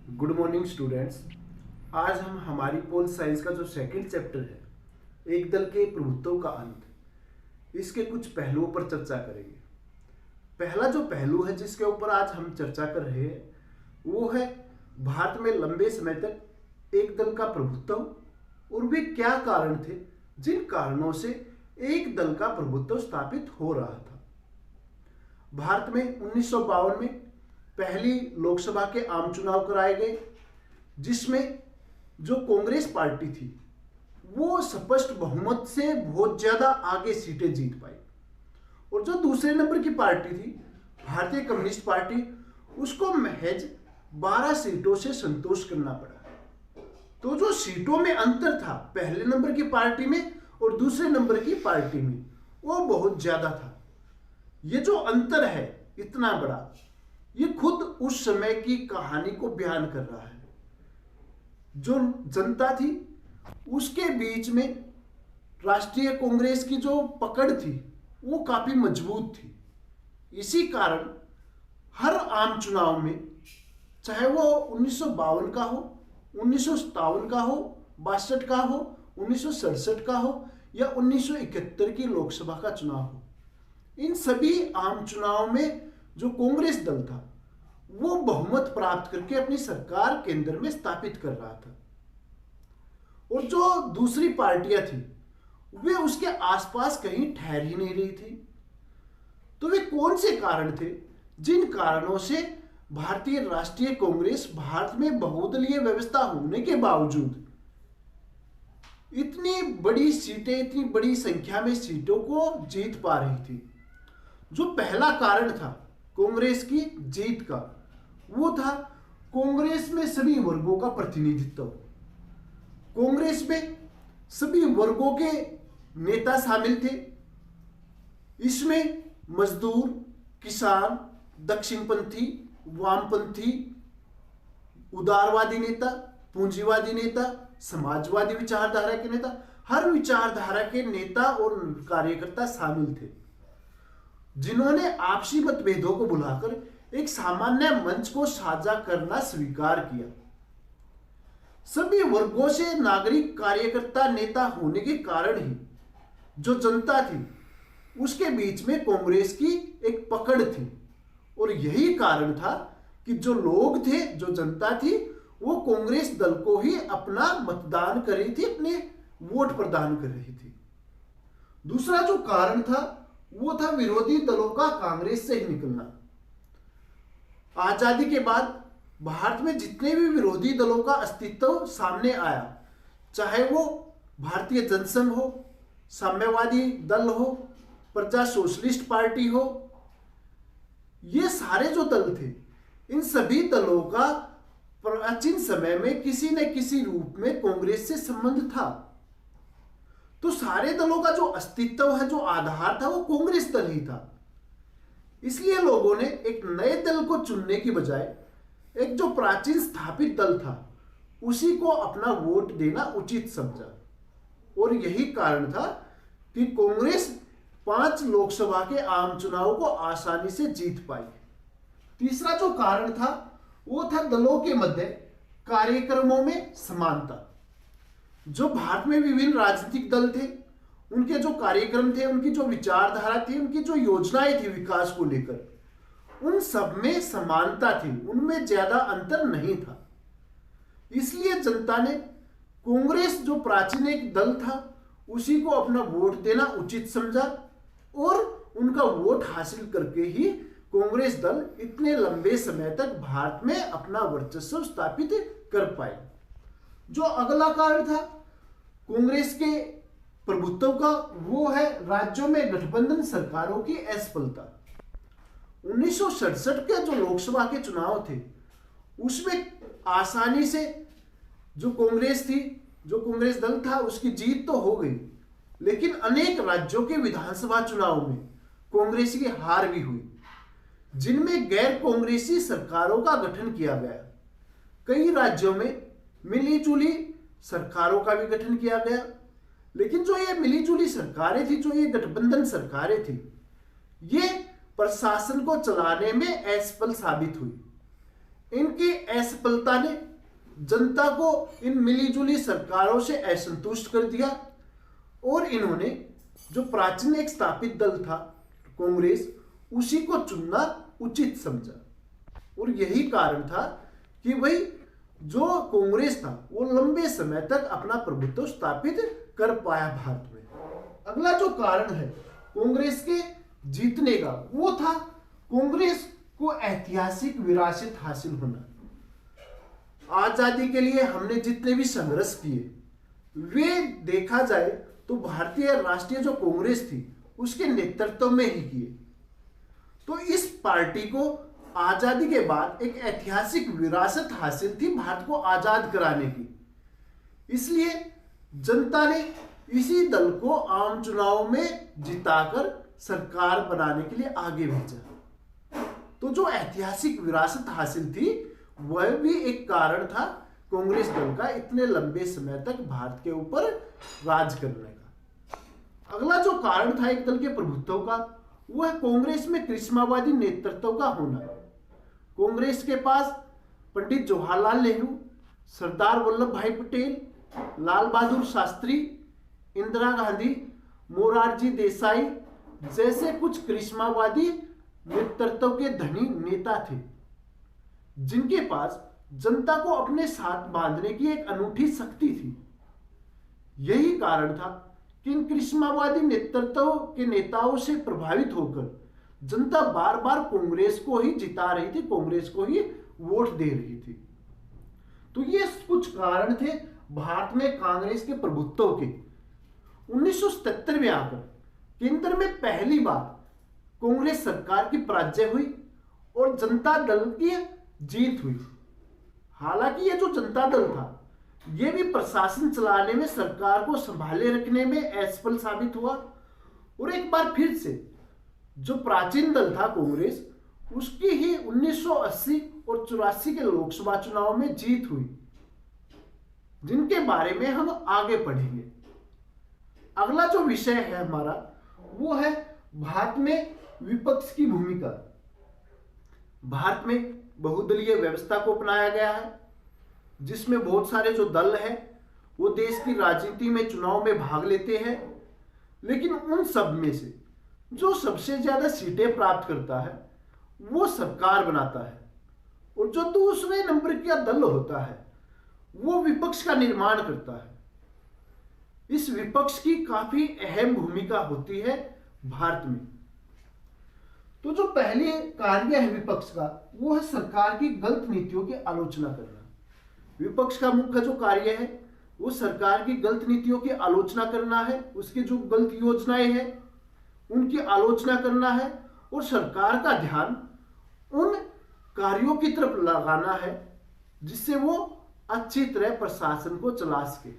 Good morning students. आज हम हमारी पोल साइंस का जो सेकंड चैप्टर है, एक दल के प्रभुत्व का अंत, इसके कुछ पहलुओं पर चर्चा करेंगे। पहला जो पहलू है जिसके ऊपर आज हम चर्चा कर रहे हैं वो है भारत में लंबे समय तक एक दल का प्रभुत्व और वे क्या कारण थे जिन कारणों से एक दल का प्रभुत्व स्थापित हो रहा था। भारत में 1952 में पहली लोकसभा के आम चुनाव कराए गए, जिसमें जो कांग्रेस पार्टी थी वो स्पष्ट बहुमत से बहुत ज्यादा आगे सीटें जीत पाई, और जो दूसरे नंबर की पार्टी थी भारतीय कम्युनिस्ट पार्टी, उसको महज 12 सीटों से संतोष करना पड़ा। तो जो सीटों में अंतर था पहले नंबर की पार्टी में और दूसरे नंबर की पार्टी में, वो बहुत ज्यादा था। ये जो अंतर है इतना बड़ा, ये खुद उस समय की कहानी को बयान कर रहा है। जो जनता थी उसके बीच में राष्ट्रीय कांग्रेस की जो पकड़ थी वो काफी मजबूत थी। इसी कारण हर आम चुनाव में, चाहे वो 1952 का हो, 1957 का हो, 62 का हो, 1967 का हो या 1971 की लोकसभा का चुनाव हो, इन सभी आम चुनाव में जो कांग्रेस दल था वो बहुमत प्राप्त करके अपनी सरकार केंद्र में स्थापित कर रहा था, और जो दूसरी पार्टियां थी वे उसके आसपास कहीं ठहर ही नहीं रही थी। तो वे कौन से कारण थे जिन कारणों से भारतीय राष्ट्रीय कांग्रेस भारत में बहुदलीय व्यवस्था होने के बावजूद इतनी बड़ी सीटें, इतनी बड़ी संख्या में सीटों को जीत पा रही थी? जो पहला कारण था कांग्रेस की जीत का, वो था कांग्रेस में सभी वर्गों का प्रतिनिधित्व। कांग्रेस में सभी वर्गों के नेता शामिल थे। इसमें मजदूर, किसान, दक्षिणपंथी, वामपंथी, उदारवादी नेता, पूंजीवादी नेता, समाजवादी विचारधारा के नेता, हर विचारधारा के नेता और कार्यकर्ता शामिल थे, जिन्होंने आपसी मतभेदों को बुलाकर एक सामान्य मंच को साझा करना स्वीकार किया। सभी वर्गों से नागरिक कार्यकर्ता नेता होने के कारण ही जो जनता थी उसके बीच में कांग्रेस की एक पकड़ थी, और यही कारण था कि जो लोग थे, जो जनता थी, वो कांग्रेस दल को ही अपना मतदान कर रही थी, अपने वोट प्रदान कर रही थी। दूसरा जो कारण था वो था विरोधी दलों का कांग्रेस से ही निकलना। आजादी के बाद भारत में जितने भी विरोधी दलों का अस्तित्व सामने आया, चाहे वो भारतीय जनसंघ हो, साम्यवादी दल हो, प्रजा सोशलिस्ट पार्टी हो, ये सारे जो दल थे, इन सभी दलों का प्राचीन समय में किसी न किसी रूप में कांग्रेस से संबंध था। तो सारे दलों का जो अस्तित्व है, जो आधार था, वो कांग्रेस दल ही था। इसलिए लोगों ने एक नए दल को चुनने की बजाय एक जो प्राचीन स्थापित दल था उसी को अपना वोट देना उचित समझा, और यही कारण था कि कांग्रेस 5 लोकसभा के आम चुनाव को आसानी से जीत पाई। तीसरा जो कारण था वो था दलों के मध्य कार्यक्रमों में समानता। जो भारत में विभिन्न राजनीतिक दल थे, उनके जो कार्यक्रम थे, उनकी जो विचारधारा थी, उनकी जो योजनाएं थी विकास को लेकर, उन सब में समानता थी, उनमें ज्यादा अंतर नहीं था। इसलिए जनता ने कांग्रेस जो प्राचीन एक दल था उसी को अपना वोट देना उचित समझा, और उनका वोट हासिल करके ही कांग्रेस दल इतने लंबे समय तक भारत में अपना वर्चस्व स्थापित कर पाए। जो अगला कारण था कांग्रेस के प्रभुत्व का, वो है राज्यों में गठबंधन सरकारों की असफलता। 1967 के जो लोकसभा के चुनाव थे उसमें आसानी से जो कांग्रेस थी, जो कांग्रेस दल था, उसकी जीत तो हो गई, लेकिन अनेक राज्यों के विधानसभा चुनाव में कांग्रेस की हार भी हुई, जिनमें गैर कांग्रेसी सरकारों का गठन किया गया। कई राज्यों में मिलीजुली सरकारों का भी गठन किया गया, लेकिन जो ये मिलीजुली सरकारें थी, जो ये गठबंधन सरकारें थी, ये प्रशासन को चलाने में असफल साबित हुई। इनकी असफलता ने जनता को इन मिलीजुली सरकारों से असंतुष्ट कर दिया और इन्होंने जो प्राचीन एक स्थापित दल था कांग्रेस, उसी को चुनना उचित समझा। और यही कारण था कि भाई जो कांग्रेस था वो लंबे समय तक अपना प्रभुत्व स्थापित कर पाया भारत में। अगला जो कारण है कांग्रेस के जीतने का, वो था कांग्रेस को ऐतिहासिक विरासत हासिल होना। आजादी के लिए हमने जितने भी संघर्ष किए, वे देखा जाए तो भारतीय राष्ट्रीय जो कांग्रेस थी उसके नेतृत्व में ही किए। तो इस पार्टी को आजादी के बाद एक ऐतिहासिक विरासत हासिल थी भारत को आजाद कराने की। इसलिए जनता ने इसी दल को आम चुनाव में जिताकर सरकार बनाने के लिए आगे भेजा। तो जो ऐतिहासिक विरासत हासिल थी वह भी एक कारण था कांग्रेस दल का इतने लंबे समय तक भारत के ऊपर राज करने का। अगला जो कारण था एक दल के प्रभुत्व का, वो है कांग्रेस में करिश्मावादी नेतृत्व का होना। कांग्रेस के पास पंडित जवाहरलाल नेहरू, सरदार वल्लभ भाई पटेल, लाल बहादुर शास्त्री, इंदिरा गांधी, मोरारजी देसाई जैसे कुछ करिश्मावादी नेतृत्व के धनी नेता थे, जिनके पास जनता को अपने साथ बांधने की एक अनूठी शक्ति थी। यही कारण था कि इन करिश्मावादी नेतृत्व के नेताओं से प्रभावित होकर जनता बार बार कांग्रेस को ही जिता रही थी, कांग्रेस को ही वोट दे रही थी। तो ये कुछ कारण थे भारत में कांग्रेस के प्रभुत्व के। 1977 में आकर केंद्र में पहली बार कांग्रेस सरकार की पराजय हुई और जनता दल की जीत हुई। हालांकि ये जो जनता दल था ये भी प्रशासन चलाने में, सरकार को संभाले रखने में असफल साबित हुआ और एक बार फिर से जो प्राचीन दल था कांग्रेस, उसकी ही 1980 और 84 के लोकसभा चुनाव में जीत हुई, जिनके बारे में हम आगे पढ़ेंगे। अगला जो विषय है हमारा वो है भारत में विपक्ष की भूमिका। भारत में बहुदलीय व्यवस्था को अपनाया गया है, जिसमें बहुत सारे जो दल हैं वो देश की राजनीति में चुनाव में भाग लेते हैं, लेकिन उन सब में से जो सबसे ज्यादा सीटें प्राप्त करता है वो सरकार बनाता है और जो दूसरे नंबर का दल होता है वो विपक्ष का निर्माण करता है। इस विपक्ष की काफी अहम भूमिका होती है भारत में। तो जो पहले कार्य है विपक्ष का वो है सरकार की गलत नीतियों की आलोचना करना। विपक्ष का मुख्य जो कार्य है वो सरकार की गलत नीतियों की आलोचना करना है, उसकी जो गलत योजनाएं हैं उनकी आलोचना करना है और सरकार का ध्यान उन कार्यों की तरफ लगाना है जिससे वो अच्छी तरह प्रशासन को चला सके।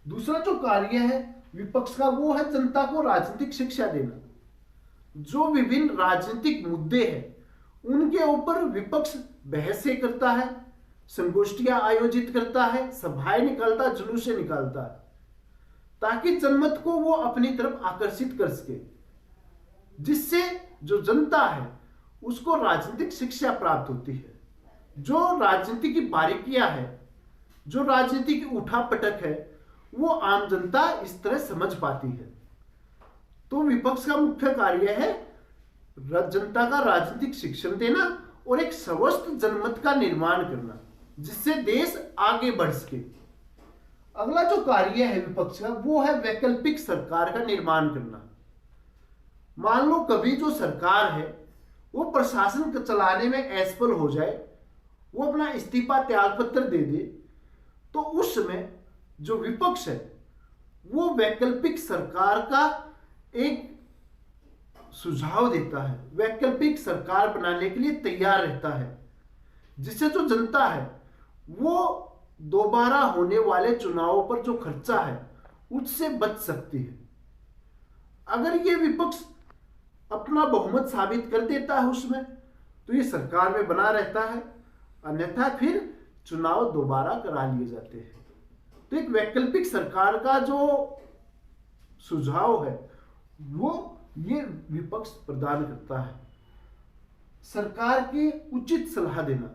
दूसरा जो कार्य है विपक्ष का वो है जनता को राजनीतिक शिक्षा देना। जो विभिन्न राजनीतिक मुद्दे हैं उनके ऊपर विपक्ष बहसें करता है, संगोष्ठियां आयोजित करता है, सभाएं निकालता है, जुलूसें निकालता है, ताकि जनमत को वो अपनी तरफ आकर्षित कर सके, जिससे जो जनता है उसको राजनीतिक शिक्षा प्राप्त होती है। जो राजनीति की बारीकियां है, जो राजनीति की उठापटक है, वो आम जनता इस तरह समझ पाती है। तो विपक्ष का मुख्य कार्य है जनता का राजनीतिक शिक्षण देना और एक स्वस्थ जनमत का निर्माण करना, जिससे देश आगे बढ़ सके। अगला जो कार्य है विपक्ष का वो है वैकल्पिक सरकार का निर्माण करना। मान लो कभी जो सरकार है वो प्रशासन चलाने में असफल हो जाए, वो अपना इस्तीफा त्याग पत्र दे दे, तो उस समय जो विपक्ष है वो वैकल्पिक सरकार का एक सुझाव देता है, वैकल्पिक सरकार बनाने के लिए तैयार रहता है, जिससे जो जनता है वो दोबारा होने वाले चुनावों पर जो खर्चा है उससे बच सकती है। अगर ये विपक्ष अपना बहुमत साबित कर देता है उसमें, तो ये सरकार में बना रहता है, अन्यथा फिर चुनाव दोबारा करा लिए जाते हैं। तो एक वैकल्पिक सरकार का जो सुझाव है वो ये विपक्ष प्रदान करता है। सरकार की उचित सलाह देना,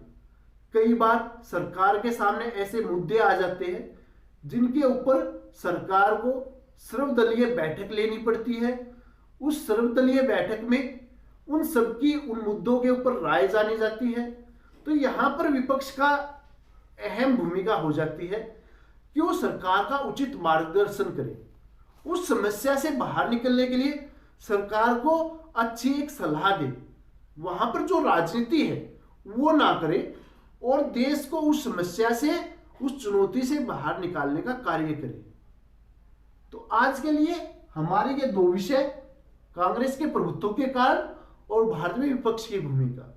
कई बार सरकार के सामने ऐसे मुद्दे आ जाते हैं जिनके ऊपर सरकार को सर्वदलीय बैठक लेनी पड़ती है। उस सर्वदलीय बैठक में उन सबकी उन मुद्दों के ऊपर राय जानी जाती है। तो यहां पर विपक्ष का अहम भूमिका हो जाती है कि वो सरकार का उचित मार्गदर्शन करे, उस समस्या से बाहर निकलने के लिए सरकार को अच्छी एक सलाह दे, वहां पर जो राजनीति है वो ना करे और देश को उस समस्या से, उस चुनौती से बाहर निकालने का कार्य करे। तो आज के लिए हमारे ये दो विषय, कांग्रेस के प्रभुत्व के कारण और भारत में विपक्ष की भूमिका।